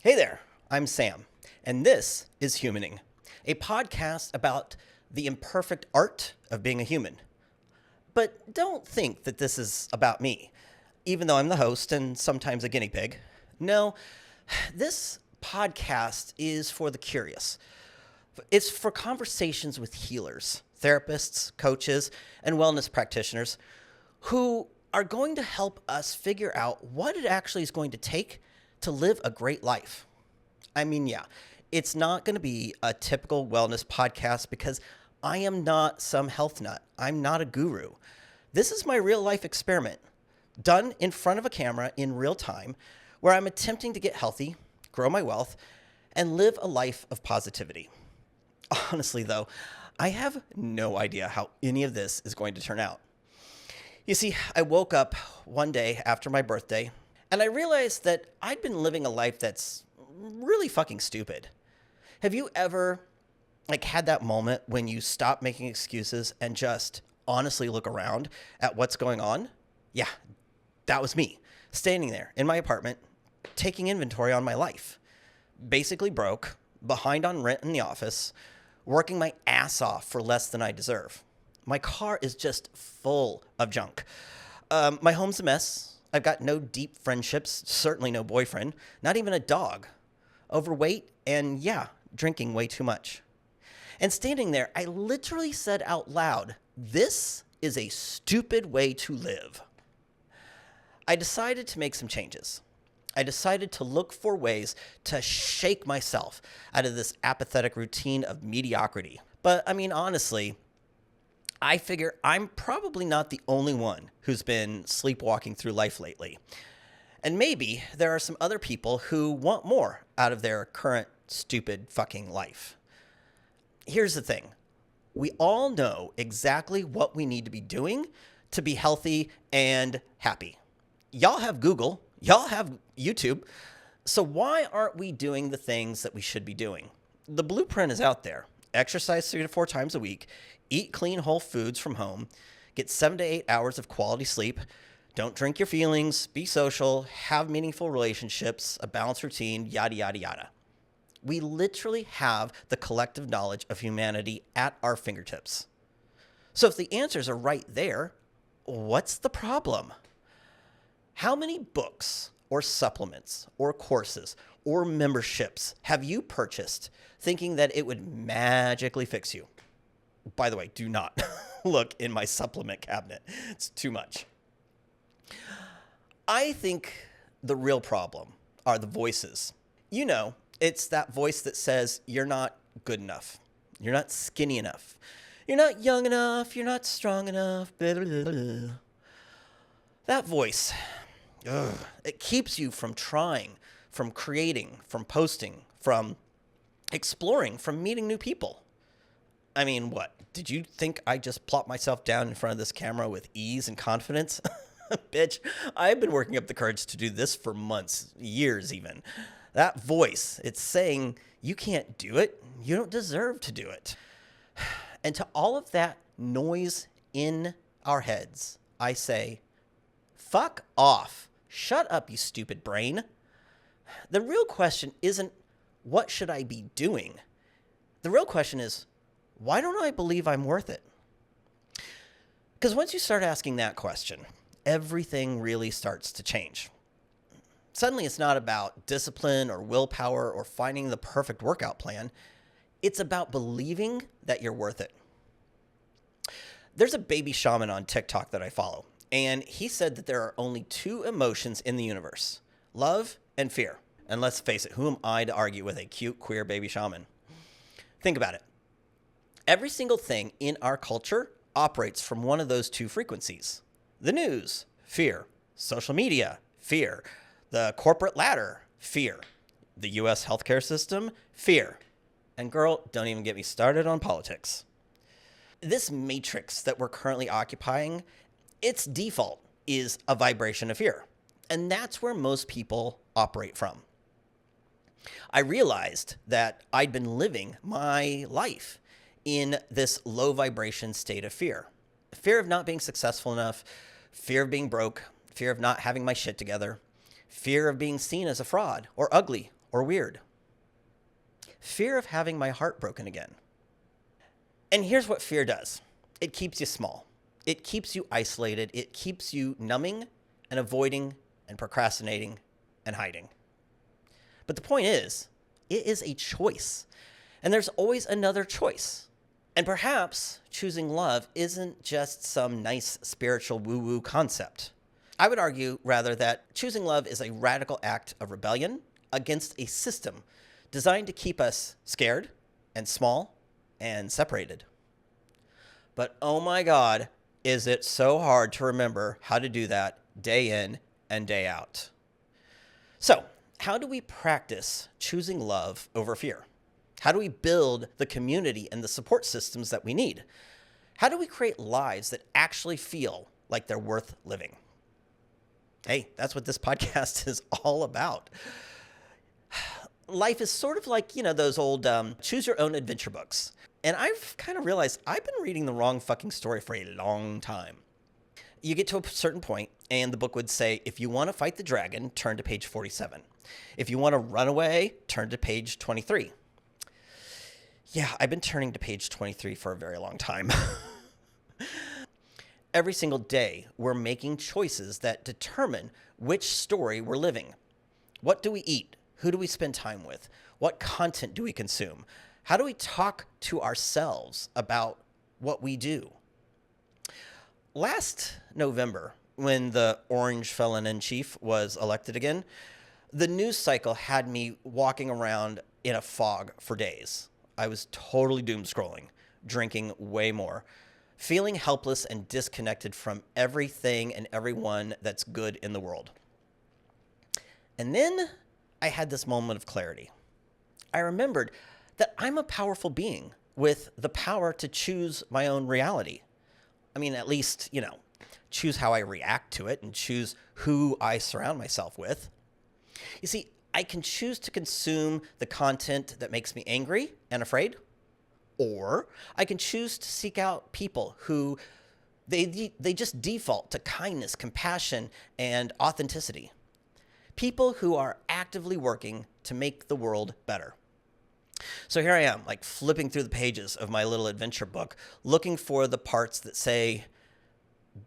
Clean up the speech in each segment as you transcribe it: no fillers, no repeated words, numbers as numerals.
Hey there, I'm Sam, and this is Humn.ing, a podcast about the imperfect art of being a human. But don't think that this is about me, even though I'm the host and sometimes a guinea pig. No, this podcast is for the curious. It's for conversations with healers, therapists, coaches, and wellness practitioners who are going to help us figure out what it actually is going to take to live a great life. I mean, yeah, it's not going to be a typical wellness podcast because I am not some health nut. I'm not a guru. This is my real life experiment done in front of a camera in real time where I'm attempting to get healthy, grow my wealth, and live a life of positivity. Honestly, though, I have no idea how any of this is going to turn out. You see, I woke up one day after my birthday and I realized that I'd been living a life that's really fucking stupid. Have you ever had that moment when you stop making excuses and just honestly look around at what's going on? Yeah, that was me, standing there in my apartment, taking inventory on my life. Basically broke, behind on rent in the office, working my ass off for less than I deserve. My car is just full of junk. My home's a mess. I've got no deep friendships, certainly no boyfriend, not even a dog. Overweight, and yeah, drinking way too much. And standing there, I literally said out loud, "This is a stupid way to live." I decided to make some changes. I decided to look for ways to shake myself out of this apathetic routine of mediocrity. But I mean, honestly, I figure I'm probably not the only one who's been sleepwalking through life lately. And maybe there are some other people who want more out of their current stupid fucking life. Here's the thing. We all know exactly what we need to be doing to be healthy and happy. Y'all have Google. Y'all have YouTube. So why aren't we doing the things that we should be doing? The blueprint is out there. Exercise 3 to 4 times a week. Eat clean whole foods from home. Get 7 to 8 hours of quality sleep. Don't drink your feelings. Be social. Have meaningful relationships. A balanced routine. Yada, yada, yada. We literally have the collective knowledge of humanity at our fingertips. So if the answers are right there, what's the problem? How many books or supplements or courses or memberships have you purchased thinking that it would magically fix you? By the way, do not look in my supplement cabinet. It's too much. I think the real problem are the voices. You know, it's that voice that says you're not good enough. You're not skinny enough. You're not young enough. You're not strong enough. Blah, blah, blah, blah. That voice, it keeps you from trying, from creating, from posting, from exploring, from meeting new people. I mean, what? Did you think I just plopped myself down in front of this camera with ease and confidence? Bitch, I've been working up the courage to do this for months, years even. That voice, it's saying, you can't do it. You don't deserve to do it. And to all of that noise in our heads, I say, fuck off. Shut up, you stupid brain. The real question isn't, what should I be doing? The real question is, why don't I believe I'm worth it? Because once you start asking that question, everything really starts to change. Suddenly, it's not about discipline or willpower or finding the perfect workout plan. It's about believing that you're worth it. There's a baby shaman on TikTok that I follow, and he said that there are only 2 emotions in the universe, love and fear. And let's face it, who am I to argue with a cute, queer baby shaman? Think about it. Every single thing in our culture operates from one of those 2 frequencies. The news, fear. Social media, fear. The corporate ladder, fear. The U.S. healthcare system, fear. And girl, don't even get me started on politics. This matrix that we're currently occupying, its default is a vibration of fear. And that's where most people operate from. I realized that I'd been living my life in this low vibration state of fear. Fear of not being successful enough, fear of being broke, fear of not having my shit together, fear of being seen as a fraud or ugly or weird. Fear of having my heart broken again. And here's what fear does. It keeps you small. It keeps you isolated. It keeps you numbing and avoiding and procrastinating and hiding. But the point is, it is a choice. And there's always another choice. And perhaps choosing love isn't just some nice spiritual woo-woo concept. I would argue, rather, that choosing love is a radical act of rebellion against a system designed to keep us scared and small and separated. But oh my God, is it so hard to remember how to do that day in and day out. So, how do we practice choosing love over fear? How do we build the community and the support systems that we need? How do we create lives that actually feel like they're worth living? Hey, that's what this podcast is all about. Life is sort of like, those old choose your own adventure books. And I've kind of realized I've been reading the wrong fucking story for a long time. You get to a certain point and the book would say, if you want to fight the dragon, turn to page 47. If you want to run away, turn to page 23. Yeah, I've been turning to page 23 for a very long time. Every single day, we're making choices that determine which story we're living. What do we eat? Who do we spend time with? What content do we consume? How do we talk to ourselves about what we do? Last November, when the orange felon-in-chief was elected again, the news cycle had me walking around in a fog for days. I was totally doom scrolling, drinking way more, feeling helpless and disconnected from everything and everyone that's good in the world. And then I had this moment of clarity. I remembered that I'm a powerful being with the power to choose my own reality. I mean, at least, choose how I react to it and choose who I surround myself with. You see, I can choose to consume the content that makes me angry and afraid, or I can choose to seek out people who they just default to kindness, compassion, and authenticity. People who are actively working to make the world better. So here I am, flipping through the pages of my little adventure book, looking for the parts that say,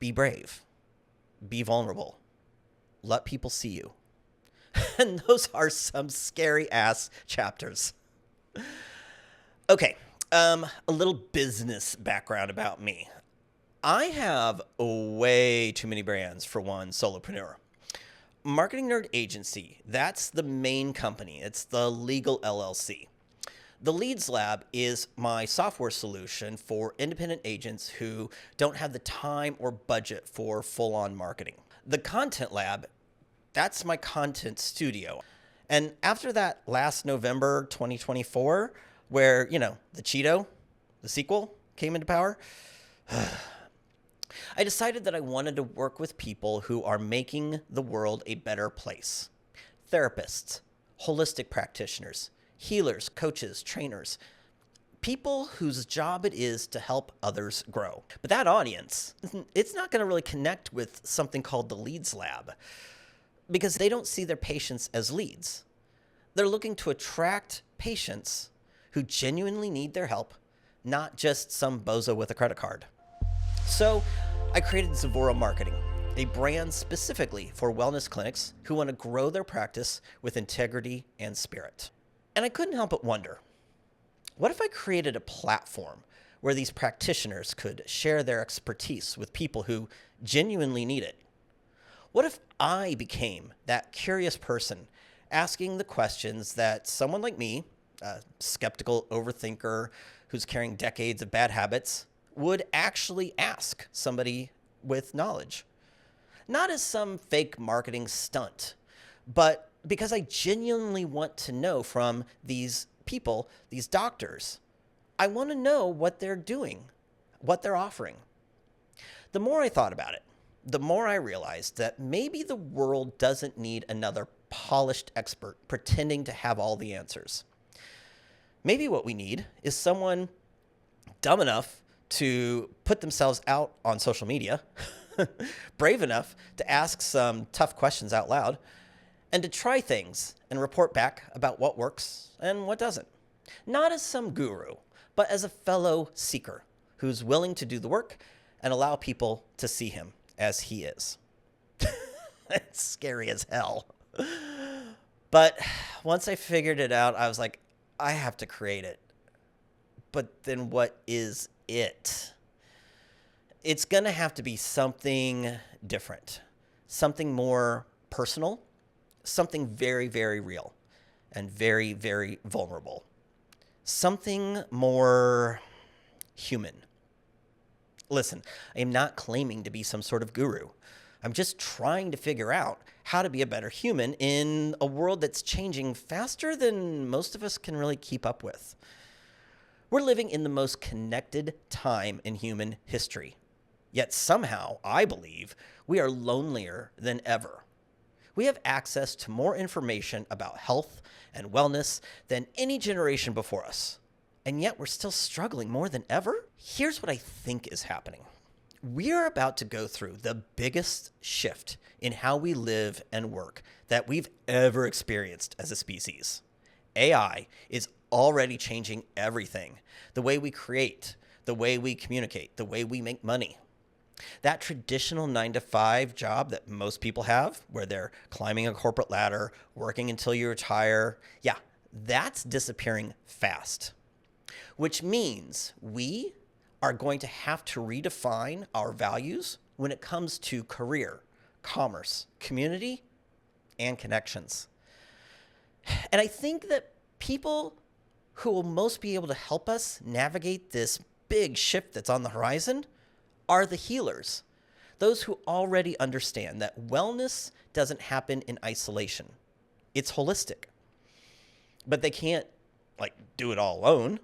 be brave, be vulnerable, let people see you. And those are some scary ass chapters. Okay, a little business background about me. I have way too many brands for one solopreneur. Marketing Nerd Agency, that's the main company. It's the legal LLC. The Leads Lab is my software solution for independent agents who don't have the time or budget for full-on marketing. The Content Lab, that's my content studio. And after that last November 2024, where, the Cheeto, the sequel, came into power, I decided that I wanted to work with people who are making the world a better place. Therapists, holistic practitioners, healers, coaches, trainers, people whose job it is to help others grow. But that audience, it's not going to really connect with something called the Leads Lab because they don't see their patients as leads. They're looking to attract patients who genuinely need their help, not just some bozo with a credit card. So I created Zavora Marketing, a brand specifically for wellness clinics who want to grow their practice with integrity and spirit. And I couldn't help but wonder, what if I created a platform where these practitioners could share their expertise with people who genuinely need it? What if I became that curious person asking the questions that someone like me, a skeptical overthinker who's carrying decades of bad habits, would actually ask somebody with knowledge? Not as some fake marketing stunt, but because I genuinely want to know from these people, these doctors. I want to know what they're doing, what they're offering. The more I thought about it, the more I realized that maybe the world doesn't need another polished expert pretending to have all the answers. Maybe what we need is someone dumb enough to put themselves out on social media, brave enough to ask some tough questions out loud, and to try things and report back about what works and what doesn't. Not as some guru, but as a fellow seeker who's willing to do the work and allow people to see him as he is. It's scary as hell. But once I figured it out, I was like, I have to create it. But then what is it? It's going to have to be something different, something more personal, something very, very real and very, very vulnerable, something more human. Listen, I am not claiming to be some sort of guru. I'm just trying to figure out how to be a better human in a world that's changing faster than most of us can really keep up with. We're living in the most connected time in human history. Yet somehow, I believe, we are lonelier than ever. We have access to more information about health and wellness than any generation before us. And yet we're still struggling more than ever? Here's what I think is happening. We are about to go through the biggest shift in how we live and work that we've ever experienced as a species. AI is already changing everything. The way we create, the way we communicate, the way we make money. That traditional 9-to-5 job that most people have, where they're climbing a corporate ladder, working until you retire, yeah, that's disappearing fast. Which means we are going to have to redefine our values when it comes to career, commerce, community, and connections. And I think that people who will most be able to help us navigate this big shift that's on the horizon are the healers, those who already understand that wellness doesn't happen in isolation. It's holistic. But they can't do it all alone.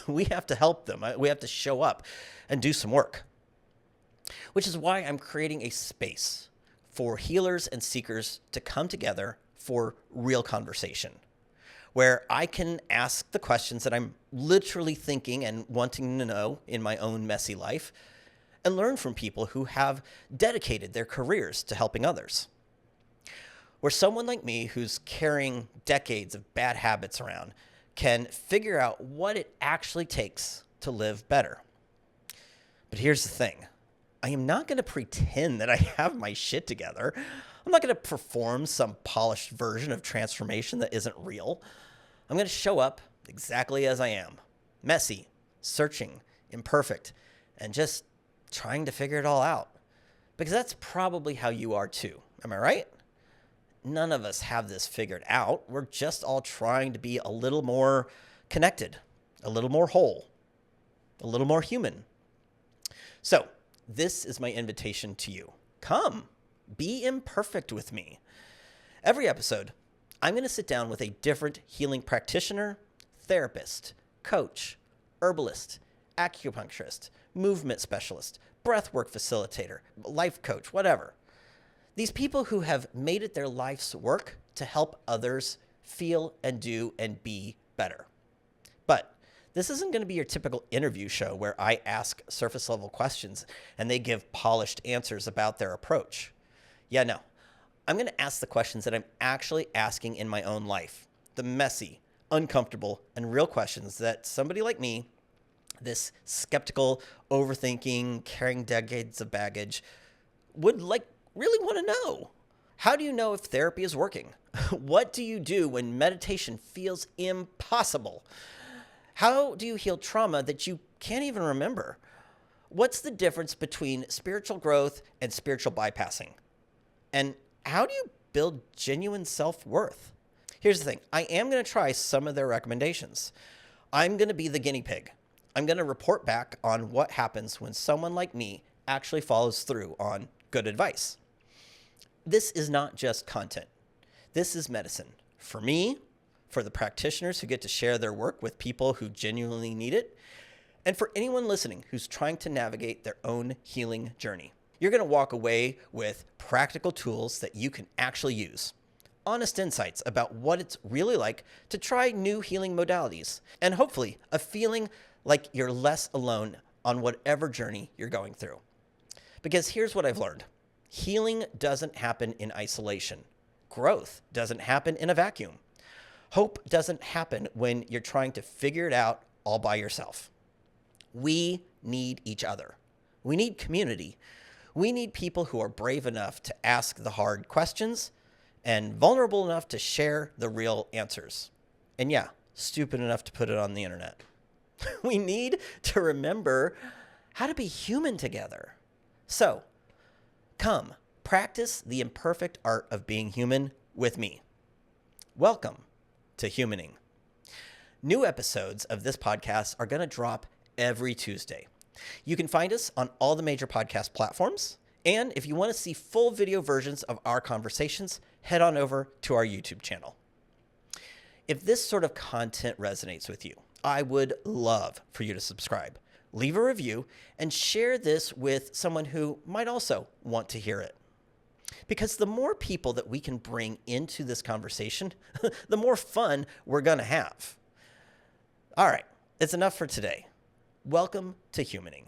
We have to help them. We have to show up and do some work. Which is why I'm creating a space for healers and seekers to come together for real conversation, where I can ask the questions that I'm literally thinking and wanting to know in my own messy life, and learn from people who have dedicated their careers to helping others. Where someone like me, who's carrying decades of bad habits around, can figure out what it actually takes to live better. But here's the thing. I am not going to pretend that I have my shit together. I'm not going to perform some polished version of transformation that isn't real. I'm going to show up exactly as I am. Messy, searching, imperfect, and just trying to figure it all out. Because that's probably how you are too. Am I right? None of us have this figured out. We're just all trying to be a little more connected, a little more whole, a little more human. So this is my invitation to you. Come, be imperfect with me. Every episode, I'm going to sit down with a different healing practitioner, therapist, coach, herbalist, acupuncturist, movement specialist, breathwork facilitator, life coach, whatever. These people who have made it their life's work to help others feel and do and be better. But this isn't going to be your typical interview show where I ask surface level questions and they give polished answers about their approach. Yeah, no. I'm going to ask the questions that I'm actually asking in my own life. The messy, uncomfortable, and real questions that somebody like me, this skeptical, overthinking, carrying decades of baggage, would really want to know. How do you know if therapy is working? What do you do when meditation feels impossible? How do you heal trauma that you can't even remember? What's the difference between spiritual growth and spiritual bypassing? And how do you build genuine self-worth? Here's the thing. I am going to try some of their recommendations. I'm going to be the guinea pig. I'm going to report back on what happens when someone like me actually follows through on good advice. This is not just content. This is medicine. For me, for the practitioners who get to share their work with people who genuinely need it, and for anyone listening who's trying to navigate their own healing journey. You're going to walk away with practical tools that you can actually use, honest insights about what it's really like to try new healing modalities, and hopefully a feeling like you're less alone on whatever journey you're going through. Because here's what I've learned. Healing doesn't happen in isolation. Growth doesn't happen in a vacuum. Hope doesn't happen when you're trying to figure it out all by yourself. We need each other. We need community. We need people who are brave enough to ask the hard questions and vulnerable enough to share the real answers. And yeah, stupid enough to put it on the internet. We need to remember how to be human together. So, come, practice the imperfect art of being human with me. Welcome to Humn.ing. New episodes of this podcast are going to drop every Tuesday. You can find us on all the major podcast platforms. And if you want to see full video versions of our conversations, head on over to our YouTube channel. If this sort of content resonates with you, I would love for you to subscribe, leave a review, and share this with someone who might also want to hear it. Because the more people that we can bring into this conversation, the more fun we're going to have. All right, it's enough for today. Welcome to Humn.ing.